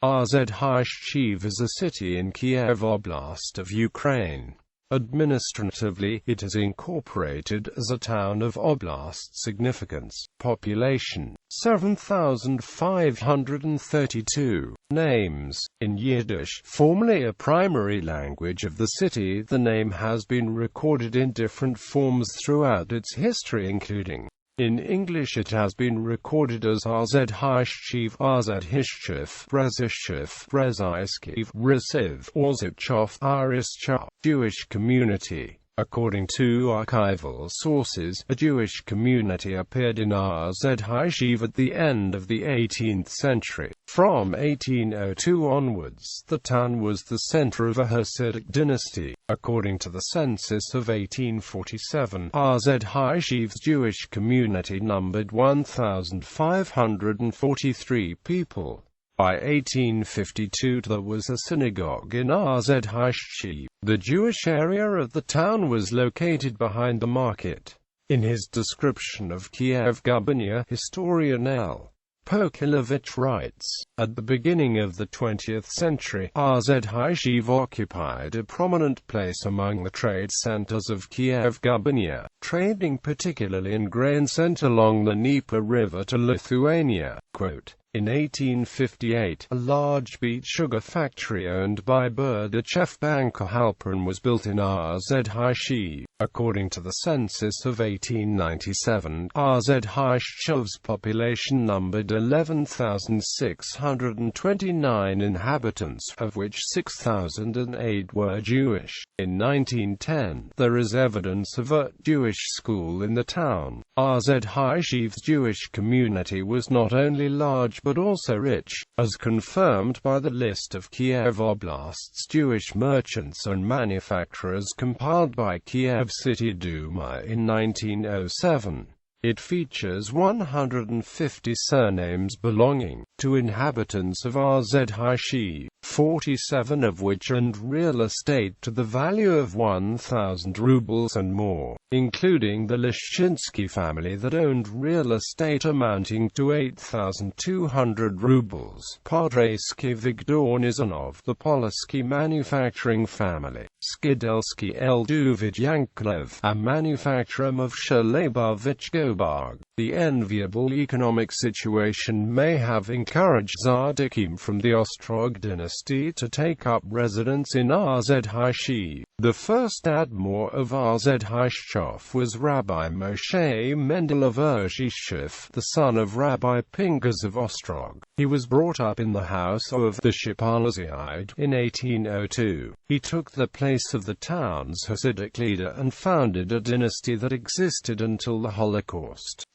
Rzhyshchiv is a city in Kiev Oblast of Ukraine. Administratively, it is incorporated as a town of oblast significance. Population 7,532. Names in Yiddish, formerly a primary language of the city. The name has been recorded in different forms throughout its history, including in English it has been recorded as Rzhyshchiv, Rzhyshchiv, Rzhyshchiv, Rzhyshchiv, or Rzhyshchiv, Rzhyshchiv. Jewish community. According to archival sources, a Jewish community appeared in Rzhyshchiv at the end of the 18th century. From 1802 onwards, the town was the center of a Hasidic dynasty. According to the census of 1847, Rzhyshchiv's Jewish community numbered 1,543 people. By 1852 there was a synagogue in Rzhyshchiv. The Jewish area of the town was located behind the market. In his description of Kiev Gubernia, historian L. Pokelevich writes, at the beginning of the 20th century, Rzhyshchiv occupied a prominent place among the trade centers of Kiev Gubernia, trading particularly in grain sent along the Dnieper River to Lithuania. Quote, in 1858, a large beet sugar factory owned by Rzhyshchiv banker Halperin was built in Rzhyshchiv. According to the census of 1897, Rzhyshchiv's population numbered 11,629 inhabitants, of which 6,008 were Jewish. In 1910, there is evidence of a Jewish school in the town. Rzhyshchiv's Jewish community was not only large but also rich, as confirmed by the list of Kiev Oblast's Jewish merchants and manufacturers compiled by Kiev City Duma in 1907. It features 150 surnames belonging to inhabitants of Rzhyshchiv, 47 of which owned real estate to the value of 1,000 rubles and more, including the Rzhyshchiv family that owned real estate amounting to 8,200 rubles. Podreski Vigdornizanov, the Polski manufacturing family. Skidelsky Elduvid Yanklev, a manufacturer of Shalebovich Gobarg. The enviable economic situation may have encouraged Tzaddikim from the Ostrog dynasty to take up residence in Rzhyshchiv. The first Admor of Rzhyshchiv was Rabbi Moshe Mendel of Rzhyshchiv, the son of Rabbi Pinkas of Ostrog. He was brought up in the house of the Shipalaziad. In 1802, he took the place of the town's Hasidic leader and founded a dynasty that existed until the Holocaust.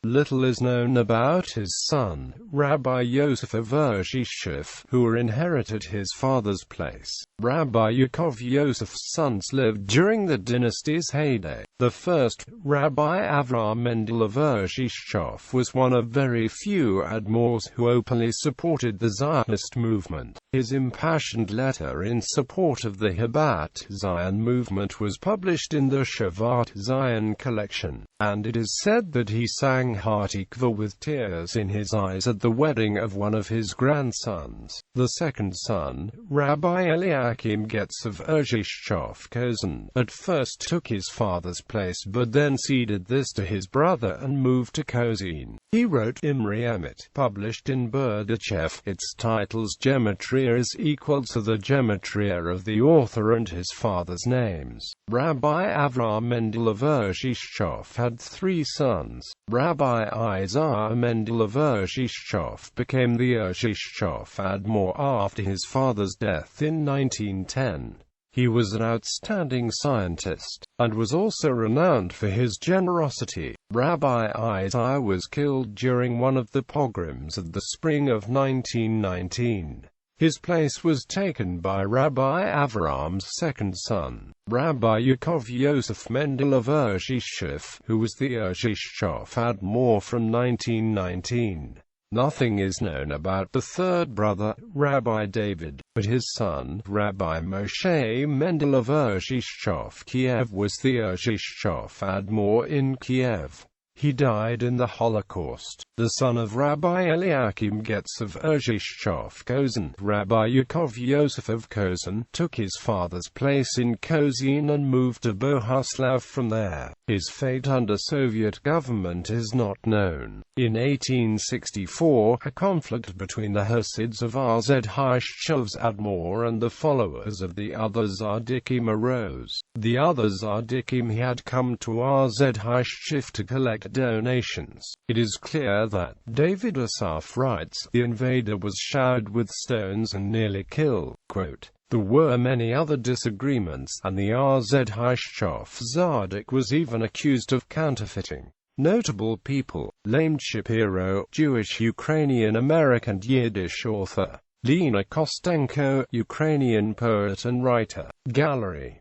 Little is known about his son, Rabbi Yosef of Rzhyshchiv, who inherited his father's place. Rabbi Yaakov Yosef's sons lived during the dynasty's heyday. The first, Rabbi Avraham Mendel of Rzhyshchiv, was one of very few Admors who openly supported the Zionist movement. His impassioned letter in support of the Habat Zion movement was published in the Shavat Zion collection, and it is said that he sang Hatikva with tears in his eyes at the wedding of one of his grandsons. The second son, Rabbi Eliakim Getz of Rzhyshchiv Kozin, at first took his father's place but then ceded this to his brother and moved to Kozin. He wrote Imri Emet, published in Rzhyshchiv. Its title's gematria is equal to the gematria of the author and his father's names. Rabbi Avraham Mendel of Rzhyshchiv had 3 sons. Rabbi Isaiah Mendel of Rzhyshchiv became the Rzhyshchiv Admor after his father's death in 1910. He was an outstanding scientist, and was also renowned for his generosity. Rabbi Isaiah was killed during one of the pogroms at the spring of 1919. His place was taken by Rabbi Avraham's second son, Rabbi Yaakov Yosef Mendel of Rzhyshchiv, who was the Rzhyshchiv Admor from 1919. Nothing is known about the third brother, Rabbi David, but his son, Rabbi Moshe Mendel of Rzhyshchiv Kiev, was the Rzhyshchiv Admor in Kiev. He died in the Holocaust. The son of Rabbi Eliakim Getz of Rzhyshchiv Kozin, Rabbi Yaakov Yosef of Kozin, took his father's place in Kozin and moved to Bohuslav from there. His fate under Soviet government is not known. In 1864, a conflict between the Hasids of Rzhyshchiv's Admor and the followers of the other Tzaddikim arose. The other Tzaddikim had come to Rzhyshchiv to collect donations. It is clear that, David Asaf writes, the invader was showered with stones and nearly killed. Quote, there were many other disagreements, and the Rzhyshchiv Tzaddik was even accused of counterfeiting. Notable people: Lamed Shapiro, Jewish Ukrainian American Yiddish author; Lena Kostenko, Ukrainian poet and writer. Gallery.